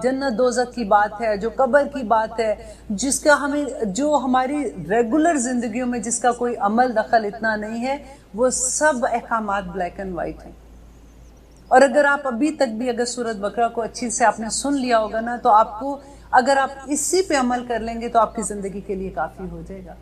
جنت دوزخ کی بات ہے، جو قبر کی بات ہے، جس کا ہمیں جو ہماری ریگولر زندگیوں میں جس کا کوئی عمل دخل اتنا نہیں ہے، وہ سب احکامات بلیک اینڈ وائٹ ہیں. اور اگر آپ ابھی تک بھی اگر سورۃ بقرہ کو اچھی سے آپ نے سن لیا ہوگا نا تو آپ کو اگر آپ اسی پہ عمل کر لیں گے تو آپ کی زندگی کے لیے کافی ہو جائے گا.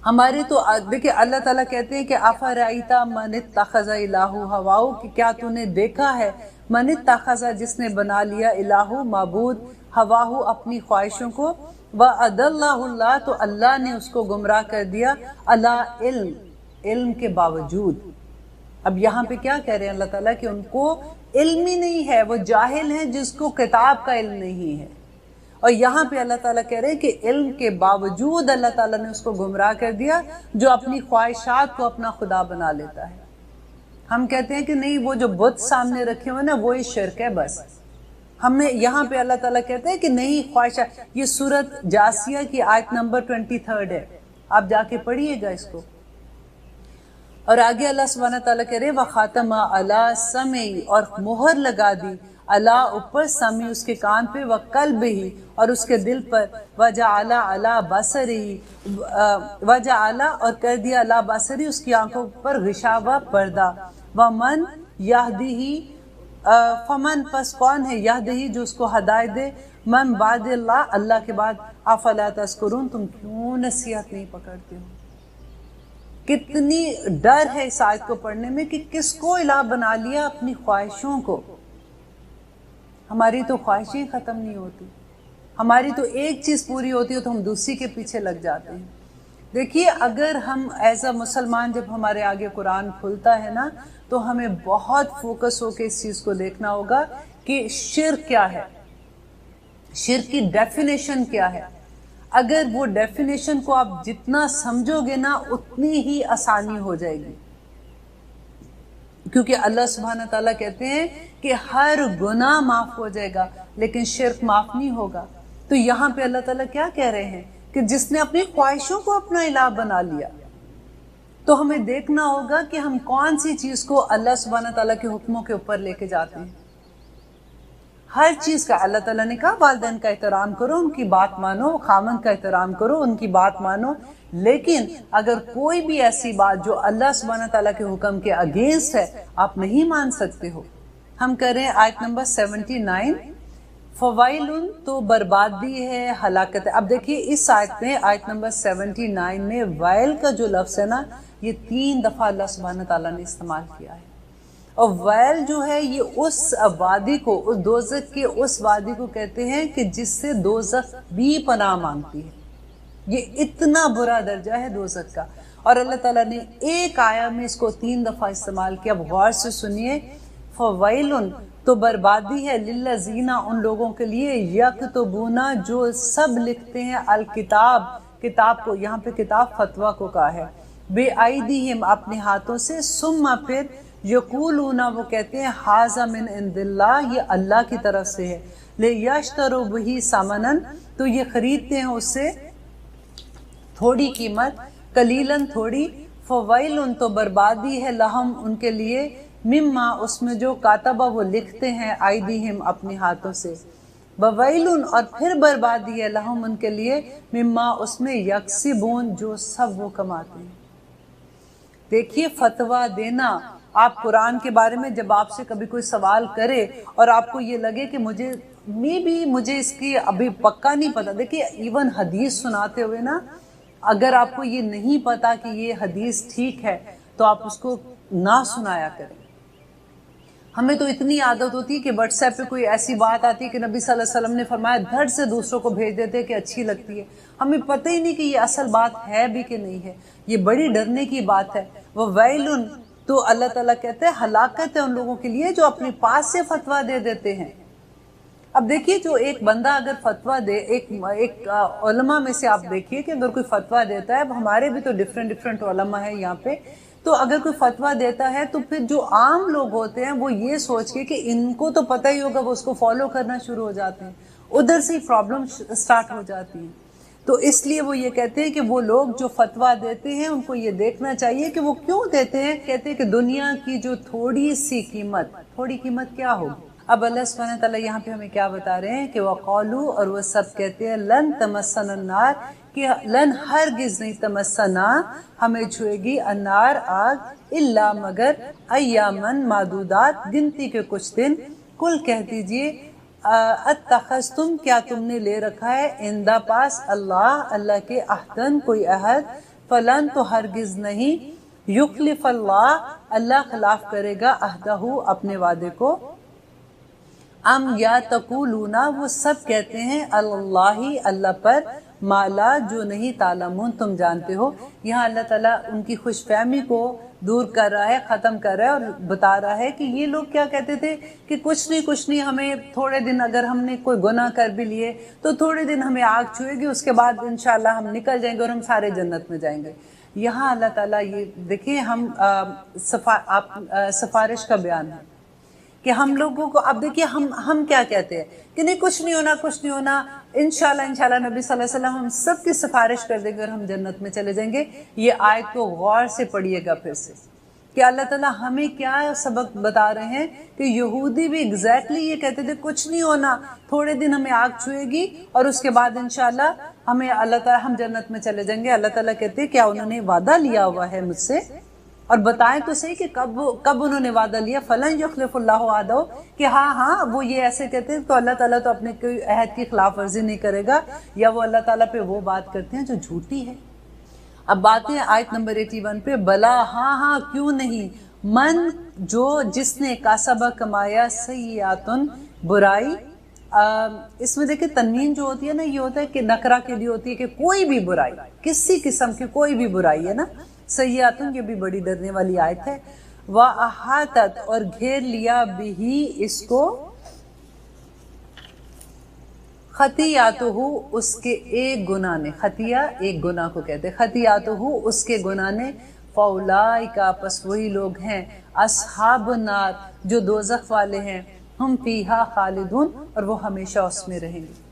ہمارے تو دیکھیں اللہ تعالیٰ کہتے ہیں کہ افرأیتا من اتخذ الہ ہواہ، کہ کیا تو نے دیکھا ہے من اتخذ، جس نے بنا لیا الہ معبود، ہواہ اپنی خواہشوں کو، وَأَضَلَّهُ اللہ، تو اللہ نے اس کو گمراہ کر دیا، علی علم، علم کے باوجود. اب یہاں پہ کیا کہہ رہے ہیں اللہ تعالیٰ کہ ان کو علم ہی نہیں ہے، وہ جاہل ہیں جس کو کتاب کا علم نہیں ہے. اور یہاں پہ اللہ تعالیٰ کہہ رہے ہیں کہ علم کے باوجود اللہ تعالیٰ نے اس کو گمراہ کر دیا، جو اپنی خواہشات کو اپنا خدا بنا لیتا ہے. ہم کہتے ہیں کہ نہیں، وہ جو بت سامنے رکھے ہوئے نا وہی شرک ہے بس. ہمیں یہاں پہ اللہ تعالیٰ کہتے ہیں کہ نہیں، خواہشات. یہ سورۃ جاسیہ کی آیت نمبر 23 ہے، آپ جا کے پڑھیے گا اس کو. اور آگے اللہ سبحانہ تعالیٰ کہہ رہے وَخَاتَمَ عَلَىٰ سَمْعِهِ، اور مہر لگا دی اللہ اوپر، سمی اس کے کان پہ، وَقَلْبِهِ، اور اس کے دل پر، وَجَعَلَ عَلَىٰ بَصَرِهِ، وَجَعَلَ، اور کر دیا عَلَىٰ بَصَرِهِ، اس کی آنکھوں پر، غشاوہ پردہ، وَمَنْ يَهْدِهِ، فمن، پس کون ہے، یہدہی، جو اس کو ہدایت دے، من بعد اللہ، اللہ کے بعد، افلا تذکرون، تم کیوں نصیحت نہیں پکڑتے ہو. کتنی ڈر ہے اس آیت کو پڑھنے میں کہ کس کو الہ بنا لیا، اپنی خواہشوں کو. ہماری تو خواہشیں ختم نہیں ہوتی، ہماری تو ایک چیز پوری ہوتی ہے تو ہم دوسری کے پیچھے لگ جاتے ہیں. دیکھیے اگر ہم ایز اے مسلمان جب ہمارے آگے قرآن کھلتا ہے نا تو ہمیں بہت فوکس ہو کے اس چیز کو دیکھنا ہوگا کہ شرک کیا ہے، شرک کی ڈیفینیشن کیا ہے. اگر وہ ڈیفینیشن کو آپ جتنا سمجھو گے نا اتنی ہی آسانی ہو جائے گی، کیونکہ اللہ سبحانہ تعالیٰ کہتے ہیں کہ ہر گناہ معاف ہو جائے گا لیکن شرک معاف نہیں ہوگا. تو یہاں پہ اللہ تعالیٰ کیا کہہ رہے ہیں کہ جس نے اپنی خواہشوں کو اپنا الہ بنا لیا، تو ہمیں دیکھنا ہوگا کہ ہم کون سی چیز کو اللہ سبحانہ تعالیٰ کے حکموں کے اوپر لے کے جاتے ہیں. ہر چیز کا اللہ تعالیٰ نے کہا والدین کا احترام کرو، ان کی بات مانو، خامن کا احترام کرو، ان کی بات مانو. لیکن اگر کوئی بھی ایسی بات جو اللہ سبحانہ تعالیٰ کے حکم کے اگینسٹ ہے آپ نہیں مان سکتے ہو. ہم کر رہے ہیں آیت نمبر 79، فوائلن، تو بربادی ہے، ہلاکت ہے. اب دیکھیے اس آیت میں، آیت نمبر 79 میں وائل کا جو لفظ ہے نا یہ 3 دفعہ اللہ سبحانہ تعالیٰ نے استعمال کیا ہے. اور ویل جو ہے یہ اس وادی کو، اس دوزخ کے اس وادی کو کہتے ہیں کہ جس سے دوزخ بھی پناہ مانگتی ہے. یہ اتنا برا درجہ ہے دوزخ کا. اور اللہ تعالیٰ نے ایک آیا میں اس کو 3 دفعہ استعمال کیا. اب غور سے سنیے، فویلن، تو بربادی ہے، للذین، ان لوگوں کے لیے، یکتبون، جو سب لکھتے ہیں، الکتاب، کتاب کو، یہاں پہ کتاب فتویٰ کو کہا ہے، بے ایدیہم، اپنے ہاتھوں سے، ثم، پھر، یقولون، وہ کہتے ہیں، ھذا من عند اللہ، یہ اللہ کی طرف سے ہے، لیشتروا بہ ثمنا، تو یہ خریدتے ہیں اس سے تھوڑی قیمت، قلیلاً، تھوڑی، فویلن، تو بربادی ہے، لہم، ان کے لیے، مما، اس میں جو کاتبہ، وہ لکھتے ہیں، ایدیہم، اپنے ہاتھوں سے، وویلن، اور پھر بربادی ہے، لہم، ان کے لیے، مما، اس میں، یکسبون، جو سب وہ کماتے ہیں. دیکھیے فتویٰ دینا، آپ قرآن کے بارے میں جب آپ سے کبھی کوئی سوال کرے اور آپ کو یہ لگے کہ مجھے मे बी मुझे इसकी अभी पक्का नहीं पता। देखिए इवन हदीस सुनाते हुए ना, अगर आपको ये नहीं पता कि ये हदीस ठीक है तो आप उसको ना सुनाया करें। हमें तो इतनी आदत होती है कि व्हाट्सएप पे कोई ऐसी बात आती है कि नबी सल्लल्लाहु अलैहि वसल्लम ने फरमाया, धड़ से दूसरों को भेज देते हैं कि अच्छी लगती है। हमें पता ही नहीं कि ये असल बात है भी कि नहीं है। ये बड़ी डरने की बात है। वो वैलुन, तो अल्लाह ताला कहते हैं हलाकत है उन लोगों के लिए जो अपने पास से फतवा दे देते हैं। अब देखिए, जो एक बंदा अगर फतवा दे, एक उलमा में से आप देखिए कि अगर कोई फतवा देता है, हमारे भी तो डिफरेंट उलमा है यहाँ पे, तो अगर कोई फतवा देता है तो फिर जो आम लोग होते हैं वो ये सोच के कि इनको तो पता ही होगा, वो उसको फॉलो करना शुरू हो जाते हैं। उधर से ही प्रॉब्लम स्टार्ट हो जाती है। तो इसलिए वो ये कहते हैं कि वो लोग जो फतवा देते हैं उनको ये देखना चाहिए कि वो क्यों देते हैं। कहते हैं कि दुनिया की जो थोड़ी सी कीमत, थोड़ी कीमत क्या होगी। अब अल्लाह सुब्हानहू तआला यहाँ पे हमें क्या बता रहे हैं कि वक़ालू, और वो सब कहते हैं, लन तमस्सना अन्नार, कि लन हरगिज नहीं तमस्सना, हमें छुएगी अन्नार, आग, इल्ला मगर अय्यामन मादूदात, गिनती के कुछ दिन। कुल कह दीजिए, अत्तखज़्तुम, क्या तुमने ले रखा है, इंदा पास अल्लाह, अल्लाह के अहदन, कोई अहद, फलन, तो हरगिज नहीं, युखलिफ अल्लाह, अल्लाह खिलाफ करेगा, अहदहू, अपने वादे को। अम या तकूलूना, वो सब कहते हैं, अल्लाही, अल्लाह पर, माला, जो नहीं तालमून, तुम जानते हो। यहाँ अल्लाह ताला उनकी खुशफहमी को दूर कर रहा है, ख़त्म कर रहा है और बता रहा है कि ये लोग क्या कहते थे कि कुछ नहीं, हमें थोड़े दिन, अगर हमने कोई गुनाह कर भी लिए तो थोड़े दिन हमें आग छुएगी, उसके बाद इंशाल्लाह हम निकल जाएंगे और हम सारे जन्नत में जाएंगे। यहाँ अल्लाह ताला ये देखिए, हम सिफारिश का बयान है कि हम लोगों को, अब देखिए हम क्या कहते हैं कि नहीं कुछ नहीं होना, इंशाल्लाह नबी सल्लल्लाहु अलैहि वसल्लम हम सब की सिफारिश कर देंगे और हम जन्नत में चले जाएंगे। ये आयत को गौर से पढ़िएगा फिर से कि अल्लाह ताला हमें क्या सबक बता रहे हैं कि यहूदी भी एग्जैक्टली ये कहते थे, कुछ नहीं होना, थोड़े दिन हमें आग छुएगी और उसके बाद इंशाल्लाह हमें अल्लाह ताला, हम जन्नत में चले जाएंगे। अल्लाह ताला कहते हैं, क्या उन्होंने वादा लिया हुआ है मुझसे? और बताएं तो सही कि कब उन्होंने वादा लिया। फलन युखलिफुल्लाहु वअदहू, कि हाँ वो ये ऐसे कहते हैं तो अल्लाह ताला तो अपने कोई अहद की खिलाफ वर्जी नहीं करेगा, या वो अल्लाह ताला पे वो बात करते हैं जो झूठी है। अब बातें आयत नंबर 81 पे, बला, हाँ क्यों नहीं, मन, जो जिसने कासबा कमाया, सय्यातुन, बुराई। इसमें देखिए तन्वीन जो होती है ना, ये होता है कि नकरा के लिए होती है कि कोई भी बुराई, किसी किस्म की कोई भी बुराई है ना। सय्यातुन, ये भी बड़ी डरने वाली आयत है। व अहातत, और घेर लिया, बिही, इसको, खतियातुहु, उसके एक गुनाह ने, खतिया एक गुनाह को कहते हैं, खतियातुहु, उसके गुनाह ने, फौलाइका, पस वही लोग हैं, अस्हाबुन नार, जो दोज़ख वाले हैं, हम फीहा खालिदून, और वो हमेशा उसमें रहेंगे।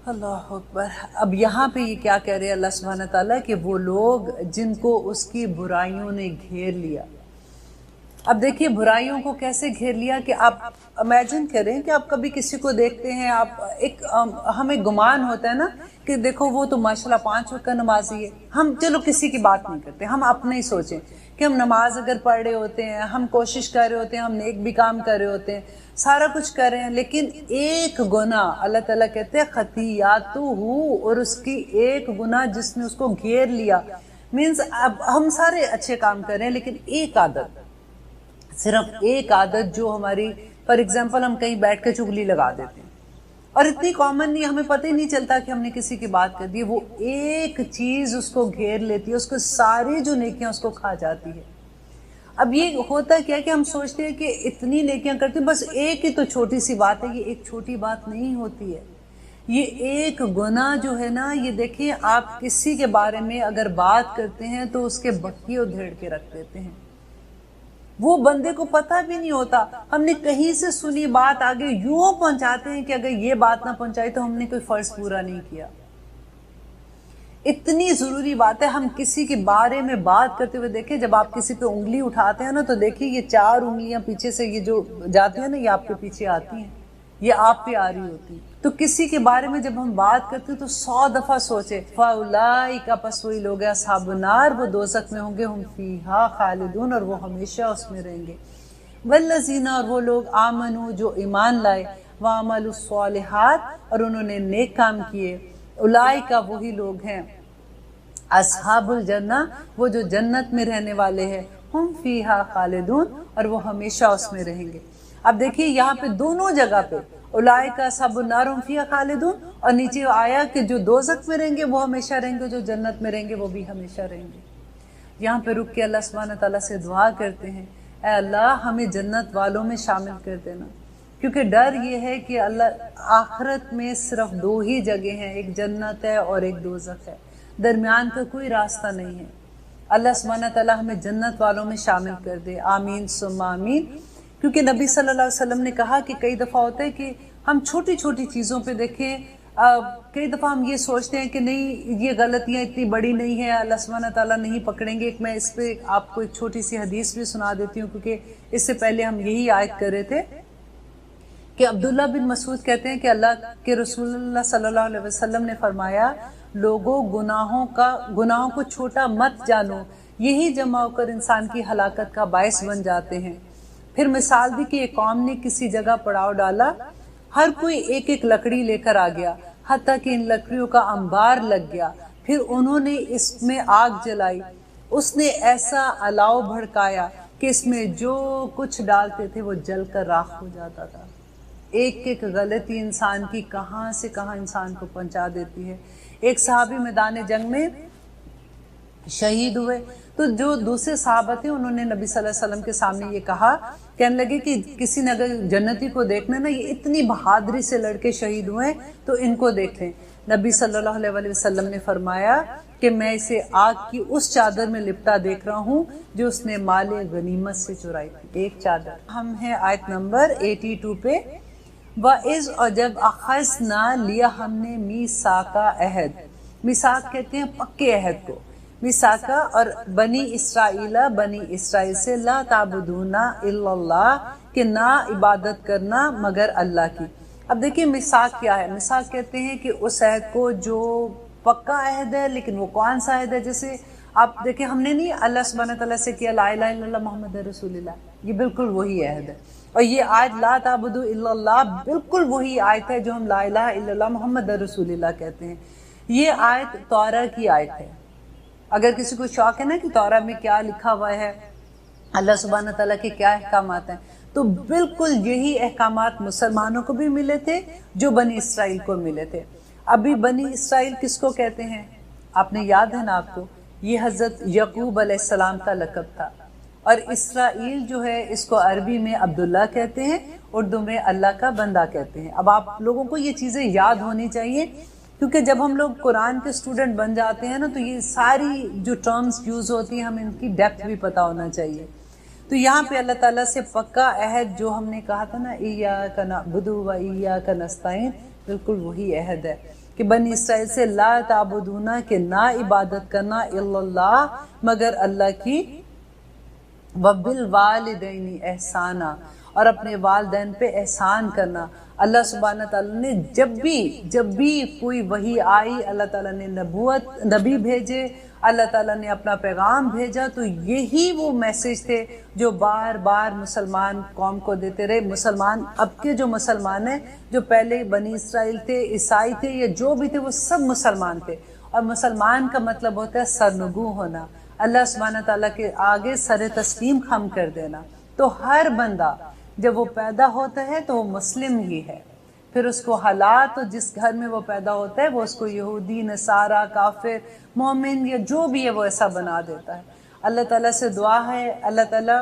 अल्लाह अकबर। अब यहाँ पे ये क्या कह रहे हैं अल्लाह सुब्हानहू तआला कि वो लोग जिनको उसकी बुराइयों ने घेर लिया। अब देखिए बुराइयों को कैसे घेर लिया कि आप इमेजिन करें कि आप कभी किसी को देखते हैं, आप हमें गुमान होता है ना कि देखो वो तो माशाल्लाह 5 वक्त का नमाजी है। हम चलो किसी की बात नहीं करते, हम अपने ही सोचें कि हम नमाज अगर पढ़ रहे होते हैं, हम कोशिश कर रहे होते हैं, हम नेक भी काम कर रहे होते हैं, सारा कुछ कर रहे हैं, लेकिन एक गुनाह, अल्लाह ताला कहते हैं खतियातुहु, और उसकी एक गुनाह जिसने उसको घेर लिया। मीन्स अब हम सारे अच्छे काम कर रहे हैं, लेकिन एक आदत, सिर्फ एक आदत जो हमारी, फॉर एग्जाम्पल हम कहीं बैठ के चुगली लगा देते हैं और इतनी कॉमन नहीं, हमें पता ही नहीं चलता कि हमने किसी की बात कर दी, वो एक चीज उसको घेर लेती है, उसको सारी जो नेकियां उसको खा जाती है। अब ये होता क्या है कि हम सोचते हैं कि इतनी नेकियां करते हैं, बस एक ही तो छोटी सी बात है। ये एक छोटी बात नहीं होती है। ये एक गुनाह जो है ना, ये देखिए आप किसी के बारे में अगर बात करते हैं तो उसके बक्की उधेड़ के रख देते हैं, वो बंदे को पता भी नहीं होता। हमने कहीं से सुनी बात आगे यूं पहुंचाते हैं कि अगर ये बात ना पहुंचाई तो हमने कोई फर्ज पूरा नहीं किया। इतनी जरूरी बात है। हम किसी के बारे में बात करते हुए देखें, जब आप किसी पे उंगली उठाते हैं ना, तो देखिए ये 4 उंगलियां पीछे से ये जो जाती है ना, ये आपके पीछे आती हैं, ये आप पे आ रही होती। तो किसी के बारे में जब हम बात करते हैं तो 100 दफा सोचे, फौलाइका, पस वही लोग हैं, अस्हाबुन्नार, वो दोज़ख में होंगे, हम फीहा खालिदून, और वो हमेशा उसमें रहेंगे। वल्लज़ीना, और वो लोग, आमनू, जो ईमान लाए, वअमलुस सालिहात, और उन्होंने नेक काम किए। उलाइका वही लोग हैं, अस्हाबुल जन्ना, वो जो जन्नत में रहने वाले हैं, हम फीहा खालिदून, और वो हमेशा उसमें रहेंगे। अब देखिए यहाँ पे दोनों जगह पे उलाइका अस्हाबुन नार हम फीहा खालिदून, और नीचे आया कि जो दोज़ख में रहेंगे वो हमेशा रहेंगे, जो जन्नत में रहेंगे वो भी हमेशा रहेंगे। यहाँ पे रुक के अल्लाह सुब्हानहू तआला से दुआ करते हैं, ऐ अल्लाह हमें जन्नत वालों में शामिल कर देना, क्योंकि डर ये है कि अल्लाह आखिरत में सिर्फ दो ही जगह हैं, एक जन्नत है और एक दोज़ख है, दरमियान का कोई रास्ता नहीं है। अल्लाह सुब्हानहू तआला हमें जन्नत वालों में शामिल कर दे, आमीन सुम्मा आमीन। क्योंकि नबी सल्लल्लाहु अलैहि वसल्लम ने कहा कि कई दफ़ा होता है कि हम छोटी छोटी चीज़ों पे देखें, कई दफ़ा हम ये सोचते हैं कि नहीं ये गलतियाँ इतनी बड़ी नहीं है, अल्लाह सुब्हानहू तआला नहीं पकड़ेंगे। मैं इस पे आपको एक छोटी सी हदीस भी सुना देती हूँ, क्योंकि इससे पहले हम यही आयत कर रहे थे कि अब्दुल्ला बिन मसूद कहते हैं कि अल्लाह के रसूलुल्लाह सल्लल्लाहु अलैहि वसल्लम ने फरमाया, लोगों गुनाहों को छोटा मत जानो, यही जमा होकर इंसान की हलाकत का बायस बन जाते हैं। फिर मिसाल दी कि एक कौम ने किसी जगह पड़ाव डाला, हर कोई एक एक लकड़ी लेकर आ गया, हत्ता कि इन लकड़ियों का अंबार लग गया। फिर उन्होंने इसमें आग जलाई, उसने ऐसा अलाव भड़काया कि इसमें जो कुछ डालते थे वो जलकर राख हो जाता था। एक एक गलती इंसान की कहाँ से कहाँ इंसान को पहुंचा देती है। एक सहाबी मैदान जंग में शहीद हुए, तो जो दूसरे सहाबा थे उन्होंने नबी सल्लल्लाहु अलैहि वसल्लम के सामने ये कहा, कहने लगे कि किसी ने अगर जन्नती को देखना ना, ये इतनी बहादुरी से लड़के शहीद हुए तो इनको देख लें। नबी सल्लल्लाहु अलैहि वसल्लम ने फरमाया कि मैं इसे आग की उस चादर में लिपटा देख रहा हूँ जो उसने माले गनीमत से चुराई थी, एक चादर। हम हैं आयत नंबर 82 पे, वाइज़, और जब अखज़ ना लिया हमने मीसाका अहद, मिसाक कहते हैं पक्के अहद को, मिसाका, और बनी इसराइल से ला ताबुदूना इल्लल्लाह, कि ना इबादत करना मगर अल्लाह की। अब देखिए मिसाक क्या है। मिसाक कहते हैं कि उस अहद को जो पक्का अहद है, लेकिन वो कौन सा अहद है? जैसे आप देखिए हमने नहीं अल्लाह सुब्हानहू तआला से किया ला इलाहा इल्लल्लाह मुहम्मद रसूलुल्लाह, ये बिल्कुल वही अहद है। और ये आयत ला ताबुदू इल्लल्लाह बिल्कुल वही आयत है जो हम ला इलाहा इल्लल्लाह मुहम्मद रसूलुल्लाह कहते हैं। ये आयत तौरा की आयत है। अगर किसी को शौक है ना कि तौरा में क्या लिखा हुआ है, अल्लाह सुब्हानहू तआला के क्या अहकामात हैं, तो बिल्कुल यही अहकामात मुसलमानों को भी मिले थे जो बनी इसराइल को मिले थे। अभी बनी इसराइल किसको कहते हैं? आपने याद है ना आपको, ये हज़रत यकूब अलैहिस्सलाम का लक़ब था। और इसराइल जो है इसको अरबी में अब्दुल्ला कहते हैं, उर्दू में अल्लाह का बंदा कहते हैं। अब आप लोगों को ये चीज़ें याद होनी चाहिए, क्योंकि जब हम लोग कुरान के स्टूडेंट बन जाते हैं ना, तो ये सारी जो टर्म्स यूज़ होती हैं हमें इनकी डेप्थ भी पता होना चाहिए। तो यहाँ पे अल्लाह ताला से पक्का अहद जो हमने कहा था ना, इय्याका नअबुदु व इय्याका नस्तईन, बिल्कुल वही अहद है कि बनी इसराइल से ला ताबुदूना, के ना इबादत करना इल्लल्लाह मगर अल्लाह की, वबिल वालिदैनी एहसाना, और अपने वालिदैन पे एहसान करना। अल्लाह सुब्हानहू तआला ने जब भी कोई वही आई, अल्लाह ताला ने नबी भेजे, अल्लाह ताला ने अपना पैगाम भेजा, तो यही वो मैसेज थे जो बार बार मुसलमान कौम को देते रहे। मुसलमान अब के जो मुसलमान हैं, जो पहले बनी इसराइल थे, ईसाई थे, या जो भी थे, वो सब मुसलमान थे। और मुसलमान का मतलब होता है सरनुगू होना, अल्लाह सुब्हानहू तआला के आगे सर तस्लीम खम कर देना। तो हर बंदा जब वो पैदा होता है तो वो मुस्लिम ही है, फिर उसको हालात, तो जिस घर में वो पैदा होता है वो उसको यहूदी, नसारा, काफिर, मोमिन या जो भी है वो ऐसा बना देता है। अल्लाह ताला से दुआ है अल्लाह ताला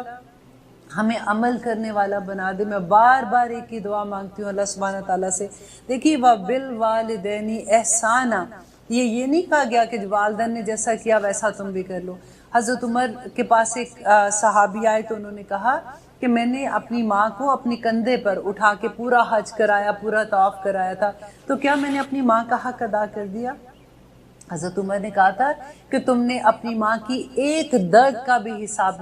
हमें अमल करने वाला बना दे। मैं बार बार एक ही दुआ मांगती हूँ अल्लाह सुब्हानहू तआला से। देखिए व बिल वालिदैनी एहसाना, ये नहीं कहा गया कि वालिदैन ने जैसा किया वैसा तुम भी कर लो। हज़रत उमर के पास एक सहाबी आए तो उन्होंने कहा कि मैंने अपनी माँ को अपने कंधे पर उठा के पूरा हज कराया, पूरा तवाफ कराया था, तो क्या मैंने अपनी माँ का हक अदा कर दिया? हज़रत उमर ने कहा था कि तुमने अपनी माँ की एक दर्द का भी हिसाब नहीं